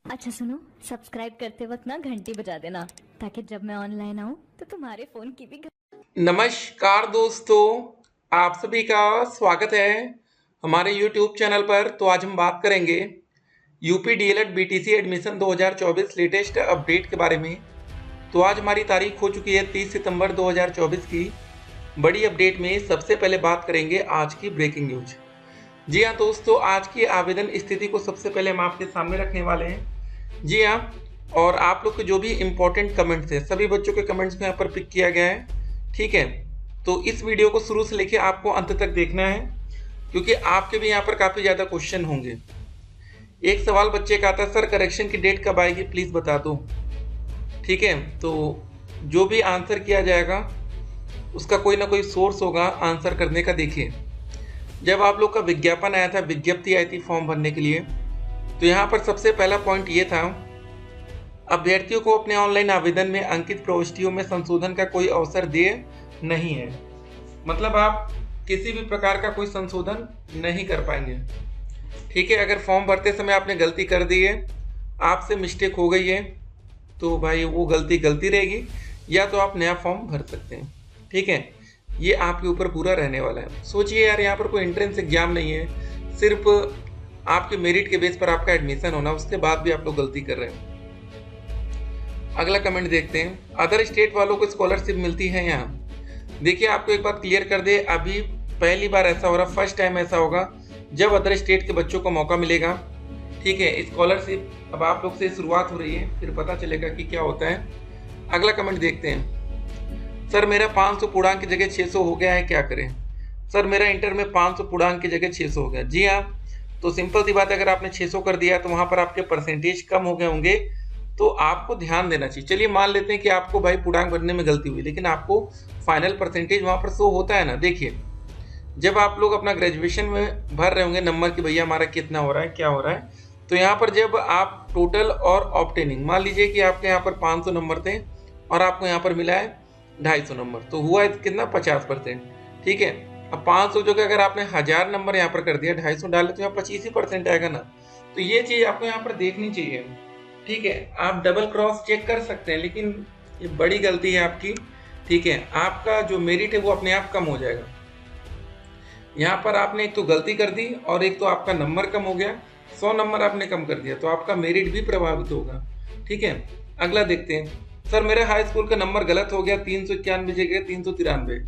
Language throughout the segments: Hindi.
अच्छा सुनो, सब्सक्राइब करते वक्त ना घंटी बजा देना ताकि जब मैं ऑनलाइन आऊँ तो तुम्हारे फोन की भी नमस्कार दोस्तों, आप सभी का स्वागत है हमारे YouTube चैनल पर। तो आज हम बात करेंगे UP DElEd BTC admission 2024 latest update के बारे में। तो आज हमारी तारीख हो चुकी है 30 सितंबर 2024 की। बड़ी अपडेट में सबसे पहले बात करेंगे आज की ब्रेकिंग न्यूज। जी हाँ दोस्तों, आज की आवेदन स्थिति को सबसे पहले हम आपके सामने रखने वाले हैं। जी हाँ, और आप लोग के जो भी इम्पोर्टेंट कमेंट्स हैं सभी बच्चों के कमेंट्स को यहाँ पर पिक किया गया है। ठीक है, तो इस वीडियो को शुरू से लेके आपको अंत तक देखना है क्योंकि आपके भी यहाँ पर काफ़ी ज़्यादा क्वेश्चन होंगे। एक सवाल बच्चे का आता है, सर करेक्शन की डेट कब आएगी प्लीज़ बता दो। ठीक है, तो जो भी आंसर किया जाएगा उसका कोई ना कोई सोर्स होगा आंसर करने का। देखिए, जब आप लोग का विज्ञापन आया था, विज्ञप्ति आई थी फॉर्म भरने के लिए, तो यहाँ पर सबसे पहला पॉइंट ये था, अभ्यर्थियों को अपने ऑनलाइन आवेदन में अंकित प्रविष्टियों में संशोधन का कोई अवसर देय नहीं है। मतलब आप किसी भी प्रकार का कोई संशोधन नहीं कर पाएंगे। ठीक है, अगर फॉर्म भरते समय आपने गलती कर दी है, आपसे मिस्टेक हो गई है, तो भाई वो गलती गलती रहेगी, या तो आप नया फॉर्म भर सकते हैं। ठीक है, ये आपके ऊपर पूरा रहने वाला है। सोचिए यार, यहाँ पर कोई एंट्रेंस एग्जाम नहीं है, सिर्फ आपके मेरिट के बेस पर आपका एडमिशन होना, उसके बाद भी आप लोग गलती कर रहे हैं। अगला कमेंट देखते हैं, अदर स्टेट वालों को स्कॉलरशिप मिलती है यहाँ। देखिए, आपको एक बात क्लियर कर दे, अभी पहली बार ऐसा हो रहा, फर्स्ट टाइम ऐसा होगा जब अदर स्टेट के बच्चों को मौका मिलेगा। ठीक है, स्कॉलरशिप अब आप लोग से शुरुआत हो रही है, फिर पता चलेगा कि क्या होता है। अगला कमेंट देखते हैं, सर मेरा 500 पूर्णांक की जगह 600 हो गया है, क्या करें। सर मेरा इंटर में 500 पूर्णांक की जगह 600 हो गया। जी हाँ, तो सिंपल सी बात है, अगर आपने 600 कर दिया तो वहाँ पर आपके परसेंटेज कम हो गए होंगे, तो आपको ध्यान देना चाहिए। चलिए मान लेते हैं कि आपको भाई पूर्णांक भरने में गलती हुई, लेकिन आपको फाइनल परसेंटेज वहाँ पर शो होता है ना। देखिए, जब आप लोग अपना ग्रेजुएशन में भर रहे होंगे नंबर कि भैया हमारा कितना हो रहा है, क्या हो रहा है, तो यहाँ पर जब आप टोटल और ऑब्टेनिंग, मान लीजिए कि आपके यहाँ पर 500 नंबर थे और आपको यहाँ पर मिला है 250 नंबर, तो हुआ है कितना, 50%। ठीक है, अब 500 जो कि अगर आपने 1000 नंबर यहाँ पर कर दिया, 250 डाले तो यहाँ 25% आएगा ना। तो ये चीज़ आपको यहाँ पर देखनी चाहिए। ठीक है, आप डबल क्रॉस चेक कर सकते हैं, लेकिन ये बड़ी गलती है आपकी। ठीक है, आपका जो मेरिट है वो अपने आप कम हो जाएगा। यहाँ पर आपने एक तो गलती कर दी और एक तो आपका नंबर कम हो गया, 100 नंबर आपने कम कर दिया, तो आपका मेरिट भी प्रभावित होगा। ठीक है, अगला देखते हैं, सर मेरे हाई स्कूल का नंबर गलत हो गया, 391 जगह 393।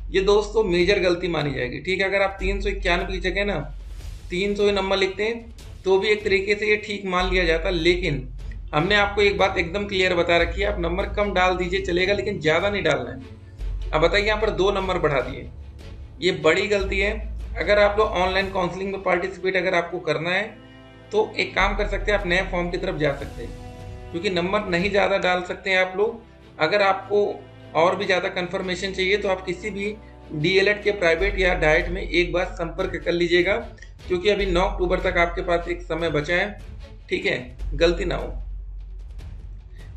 ये दोस्तों मेजर गलती मानी जाएगी। ठीक है, अगर आप 391 की जगह ना 300 नंबर लिखते हैं तो भी एक तरीके से ये ठीक मान लिया जाता, लेकिन हमने आपको एक बात एकदम क्लियर बता रखी है, आप नंबर कम डाल दीजिए चलेगा, लेकिन ज़्यादा नहीं डालना है। अब बताइए, यहाँ पर 2 नंबर बढ़ा दिए, ये बड़ी गलती है। अगर आप लोग ऑनलाइन काउंसलिंग में पार्टिसिपेट अगर आपको करना है तो एक काम कर सकते हैं, आप नए फॉर्म की तरफ जा सकते हैं, क्योंकि नंबर नहीं ज़्यादा डाल सकते हैं आप लोग। अगर आपको और भी ज़्यादा कंफर्मेशन चाहिए तो आप किसी भी डीएलएड के प्राइवेट या डाइट में एक बार संपर्क कर लीजिएगा, क्योंकि अभी 9 अक्टूबर तक आपके पास एक समय बचा है। ठीक है, गलती ना हो।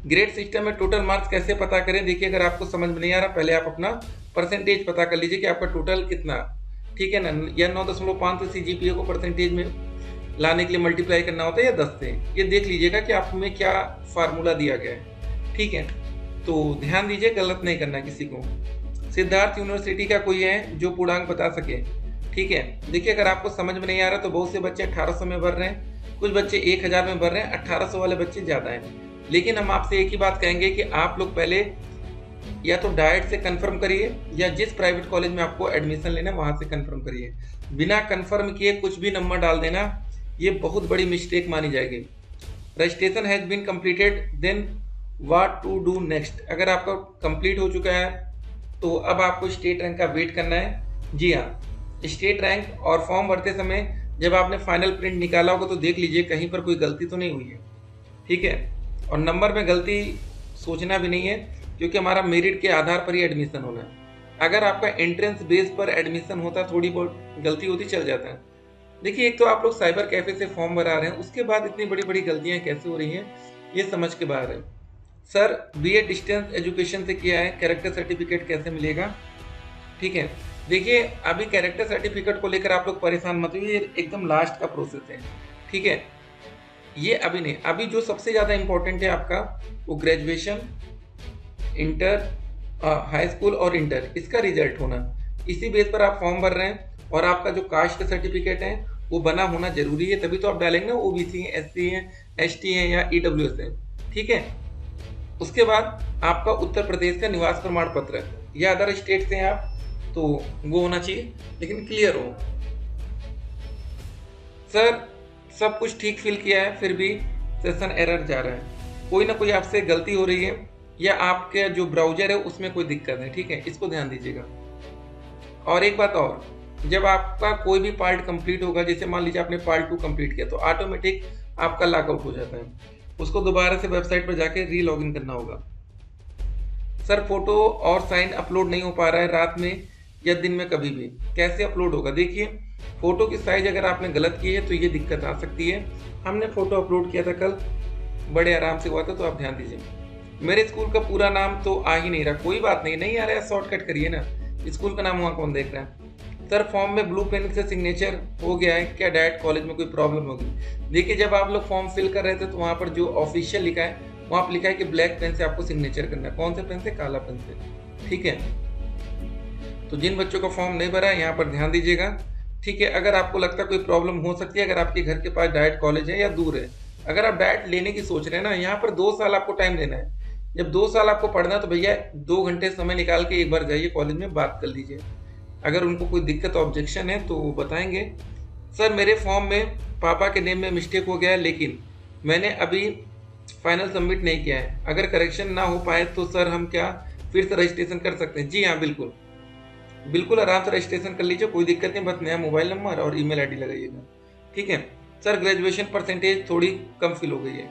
ग्रेड सिस्टम में टोटल मार्क्स कैसे पता करें। देखिए, अगर आपको समझ में नहीं आ रहा, पहले आप अपना परसेंटेज पता कर लीजिए कि आपका टोटल कितना। ठीक है ना, या 9.5 से सीजीपीए को परसेंटेज में लाने के लिए मल्टीप्लाई करना होता है या 10 से, ये देख लीजिएगा कि आप में क्या फार्मूला दिया गया है। ठीक है, तो ध्यान दीजिए, गलत नहीं करना किसी को। सिद्धार्थ यूनिवर्सिटी का कोई है जो पूर्णांक बता सके। ठीक है, देखिए अगर आपको समझ में नहीं आ रहा तो बहुत से बच्चे 1800 में भर रहे हैं, कुछ बच्चे 1000 में भर रहे हैं, 1800 वाले बच्चे ज़्यादा हैं। लेकिन हम आपसे एक ही बात कहेंगे कि आप लोग पहले या तो डाइट से कंफर्म करिए या जिस प्राइवेट कॉलेज में आपको एडमिशन लेना है वहाँ से कंफर्म करिए। बिना कंफर्म किए कुछ भी नंबर डाल देना, ये बहुत बड़ी मिस्टेक मानी जाएगी। Registration has been completed, then what to do next. अगर आपका कंप्लीट हो चुका है तो अब आपको स्टेट रैंक का वेट करना है। जी हाँ, स्टेट रैंक और फॉर्म भरते समय जब आपने फाइनल प्रिंट निकाला होगा तो देख लीजिए कहीं पर कोई गलती तो नहीं हुई है। ठीक है, और नंबर में गलती सोचना भी नहीं है, क्योंकि हमारा मेरिट के आधार पर ही एडमिशन होना है। अगर आपका एंट्रेंस बेस पर एडमिशन होता, थोड़ी बहुत गलती होती, चल जाता है। देखिए, एक तो आप लोग साइबर कैफे से फॉर्म भरा रहे हैं, उसके बाद इतनी बड़ी बड़ी गलतियां कैसे हो रही हैं, ये समझ के बाहर है। सर बीए डिस्टेंस एजुकेशन से किया है, कैरेक्टर सर्टिफिकेट कैसे मिलेगा। ठीक है, देखिए अभी कैरेक्टर सर्टिफिकेट को लेकर आप लोग परेशान मत होइए, ये एकदम लास्ट का प्रोसेस है। ठीक है, ये अभी नहीं, अभी जो सबसे ज़्यादा इम्पोर्टेंट है आपका वो ग्रेजुएशन, इंटर, हाई स्कूल और इंटर, इसका रिजल्ट होना। इसी बेस पर आप फॉर्म भर रहे हैं और आपका जो कास्ट सर्टिफिकेट है वो बना होना जरूरी है, तभी तो आप डालेंगे ना ओबीसी हैं, एससी हैं, एसटी हैं या ईडब्ल्यूएस हैं। ठीक है, उसके बाद आपका उत्तर प्रदेश का निवास प्रमाण पत्र या अदर स्टेट से हैं आप तो वो होना चाहिए, लेकिन क्लियर हो। सर सब कुछ ठीक फिल किया है फिर भी सेशन एरर जा रहा है, कोई ना कोई आपसे गलती हो रही है या आपके जो ब्राउजर है उसमें कोई दिक्कत है। ठीक है, इसको ध्यान दीजिएगा। और एक बात और, जब आपका कोई भी पार्ट कंप्लीट होगा, जैसे मान लीजिए आपने पार्ट 2 कंप्लीट किया, तो ऑटोमेटिक आपका लॉगआउट हो जाता है, उसको दोबारा से वेबसाइट पर जाके री लॉगिन करना होगा। सर फोटो और साइन अपलोड नहीं हो पा रहा है रात में या दिन में कभी भी, कैसे अपलोड होगा? देखिए फोटो की साइज अगर आपने गलत की है तो ये दिक्कत आ सकती है। हमने फोटो अपलोड किया था कल, बड़े आराम से हुआ था, तो आप ध्यान दीजिए। मेरे स्कूल का पूरा नाम तो आ ही नहीं रहा, कोई बात नहीं, नहीं आ रहा है शॉर्टकट करिए ना, स्कूल का नाम वहाँ कौन देख रहा है। सर फॉर्म में ब्लू पेन से सिग्नेचर हो गया है क्या, डायरेक्ट कॉलेज में कोई प्रॉब्लम होगी? देखिए जब आप लोग फॉर्म फिल कर रहे थे तो वहाँ पर जो ऑफिशियल लिखा है वहाँ पर लिखा है कि ब्लैक पेन से आपको सिग्नेचर करना है। कौन से पेन से? काला पेन से। ठीक है, तो जिन बच्चों का फॉर्म नहीं भरा है यहाँ पर ध्यान दीजिएगा। ठीक है, अगर आपको लगता है कोई प्रॉब्लम हो सकती है, अगर आपके घर के पास डायरेक्ट कॉलेज है या दूर है, अगर आप डायरेक्ट लेने की सोच रहे हैं ना, यहाँ पर 2 साल आपको टाइम देना है। जब 2 साल आपको पढ़ना है तो भैया 2 घंटे समय निकाल के एक बार जाइए कॉलेज में, बात कर लीजिए। अगर उनको कोई दिक्कत ऑब्जेक्शन है तो वो बताएंगे। सर मेरे फॉर्म में पापा के नेम में मिस्टेक हो गया है, लेकिन मैंने अभी फाइनल सबमिट नहीं किया है, अगर करेक्शन ना हो पाए तो सर हम क्या फिर से रजिस्ट्रेशन कर सकते हैं? जी हाँ, बिल्कुल बिल्कुल आराम से रजिस्ट्रेशन कर लीजिए, कोई दिक्कत नहीं, बस नया मोबाइल नंबर और ईमेल आईडी लगाइएगा। ठीक है सर, ग्रेजुएशन परसेंटेज थोड़ी कम फिल हो गई है,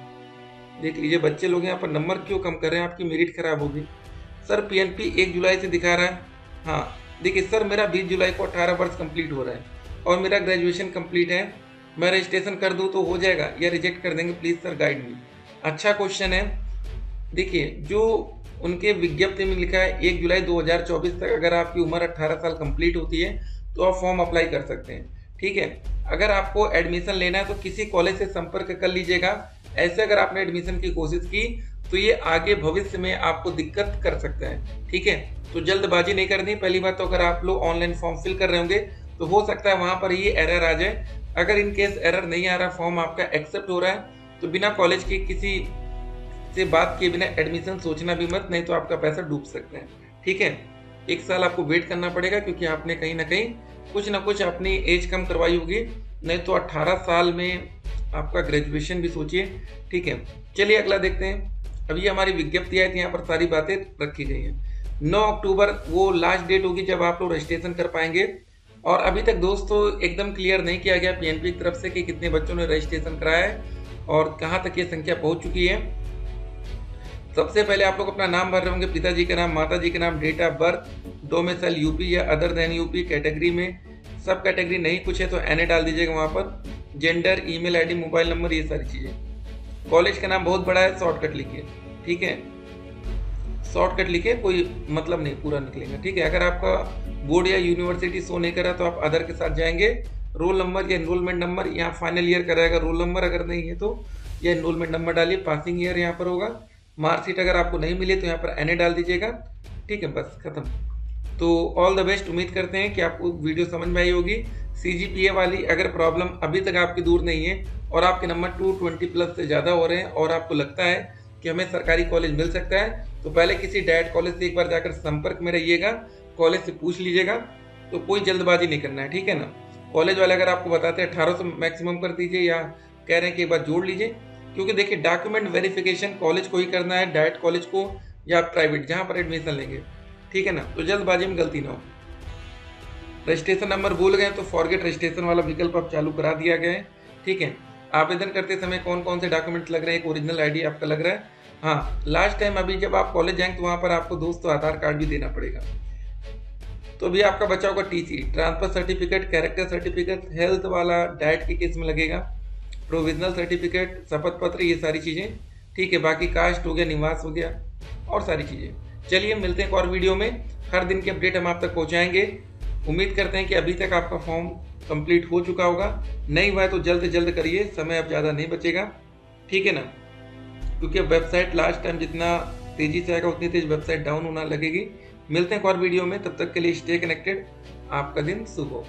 देख लीजिए। बच्चे लोग यहाँ पर नंबर क्यों कम कर रहे हैं, आपकी मेरिट खराब होगी। सर पीएनपी 1 जुलाई से दिखा रहा है। हाँ देखिए सर, मेरा 20 जुलाई को 18 वर्ष कंप्लीट हो रहा है और मेरा ग्रेजुएशन कंप्लीट है, मैं रजिस्ट्रेशन कर दूँ तो हो जाएगा या रिजेक्ट कर देंगे? Please sir guide me. अच्छा क्वेश्चन है। देखिए जो उनके विज्ञप्ति में लिखा है 1 जुलाई 2024 तक अगर आपकी उम्र 18 साल कंप्लीट होती है तो आप फॉर्म अप्लाई कर सकते हैं। ठीक है, अगर आपको एडमिशन लेना है तो किसी कॉलेज से संपर्क कर लीजिएगा। ऐसे अगर आपने एडमिशन की कोशिश की तो ये आगे भविष्य में आपको दिक्कत कर सकता है। ठीक है, तो जल्दबाजी नहीं करनी। पहली बात तो अगर आप लोग ऑनलाइन फॉर्म फिल कर रहे होंगे तो हो सकता है वहाँ पर ये एरर आ जाए। अगर इन केस एरर नहीं आ रहा, फॉर्म आपका एक्सेप्ट हो रहा है, तो बिना कॉलेज के किसी से बात किए बिना एडमिशन सोचना भी मत, नहीं तो आपका पैसा डूब सकता है। ठीक है, 1 साल आपको वेट करना पड़ेगा क्योंकि आपने कहीं ना कहीं कुछ ना कुछ अपनी एज कम करवाई होगी, नहीं तो 18 साल में आपका ग्रेजुएशन भी सोचिए। ठीक है, चलिए अगला देखते हैं। अभी हमारी विज्ञप्ति आई थी, यहाँ पर सारी बातें रखी गई हैं। 9 अक्टूबर वो लास्ट डेट होगी जब आप लोग रजिस्ट्रेशन कर पाएंगे। और अभी तक दोस्तों एकदम क्लियर नहीं किया गया पीएनपी की तरफ से कि कितने बच्चों ने रजिस्ट्रेशन कराया है और कहाँ तक ये संख्या पहुँच चुकी है। सबसे पहले आप लोग अपना नाम भर रहे होंगे, पिताजी का नाम, माताजी का नाम, date of birth, domicile UP या अदर देन यूपी, कैटेगरी में सब कैटेगरी नहीं कुछ है तो एनए डाल दीजिएगा वहाँ पर, gender, email ID, mobile number, ये सारी चीज़ें। कॉलेज का नाम बहुत बड़ा है, शॉर्टकट लिखिए। ठीक है, शॉर्टकट लिखिए, कोई मतलब नहीं, पूरा निकलेगा। ठीक है, अगर आपका बोर्ड या यूनिवर्सिटी शो नहीं करा तो आप अदर के साथ जाएंगे। रोल नंबर या एनरोलमेंट नंबर, यहाँ फाइनल ईयर कराएगा रोल नंबर, अगर नहीं है तो या एनरोलमेंट नंबर डालिए। पासिंग ईयर यहाँ पर होगा। मार्कशीट अगर आपको नहीं मिले तो यहाँ पर एनए डाल दीजिएगा। ठीक है, बस खत्म। तो ऑल द बेस्ट, उम्मीद करते हैं कि आपको वीडियो समझ में आई होगी। सीजीपीए वाली अगर प्रॉब्लम अभी तक आपकी दूर नहीं है और आपके नंबर 220 प्लस से ज़्यादा हो रहे हैं और आपको लगता है कि हमें सरकारी कॉलेज मिल सकता है, तो पहले किसी डायरेक्ट कॉलेज से एक बार जाकर संपर्क में रहिएगा, कॉलेज से पूछ लीजिएगा। तो कोई जल्दबाजी नहीं करना है, ठीक है ना। कॉलेज वाले अगर आपको बताते हैं 1800 मैक्सिमम कर दीजिए या कह रहे हैं कि एक बार जोड़ लीजिए, क्योंकि देखिए डॉक्यूमेंट वेरिफिकेशन कॉलेज को ही करना है, डायरेक्ट कॉलेज को या प्राइवेट जहाँ पर एडमिशन लेंगे, ठीक है ना। तो जल्दबाजी में गलती ना हो। रजिस्ट्रेशन नंबर भूल गए तो फॉरगेट रजिस्ट्रेशन वाला विकल्प अब चालू करा दिया गया है, ठीक है। आवेदन करते समय कौन कौन से डॉक्यूमेंट्स लग रहे हैं, एक ओरिजिनल आईडी आपका लग रहा है। हाँ, लास्ट टाइम अभी जब आप कॉलेज जाएंगे तो वहाँ पर आपको दोस्तों आधार कार्ड भी देना पड़ेगा। तो अभी आपका बच्चा होगा TC, transfer certificate, character certificate, health वाला डाइट के केस में लगेगा, प्रोविजनल सर्टिफिकेट, शपथ पत्र, ये सारी चीज़ें, ठीक है। बाकी कास्ट हो गया, निवास हो गया और सारी चीज़ें। चलिए मिलते हैं एक और वीडियो में, हर दिन की अपडेट हम आप तक पहुँचाएंगे। उम्मीद करते हैं कि अभी तक आपका फॉर्म कंप्लीट हो चुका होगा, नहीं हुआ है तो जल्द से जल्द करिए, समय अब ज़्यादा नहीं बचेगा। ठीक है ना, क्योंकि वेबसाइट लास्ट टाइम जितना तेजी से आएगा उतनी तेज वेबसाइट डाउन होना लगेगी। मिलते हैं एक और वीडियो में, तब तक के लिए स्टे कनेक्टेड। आपका दिन शुभ हो।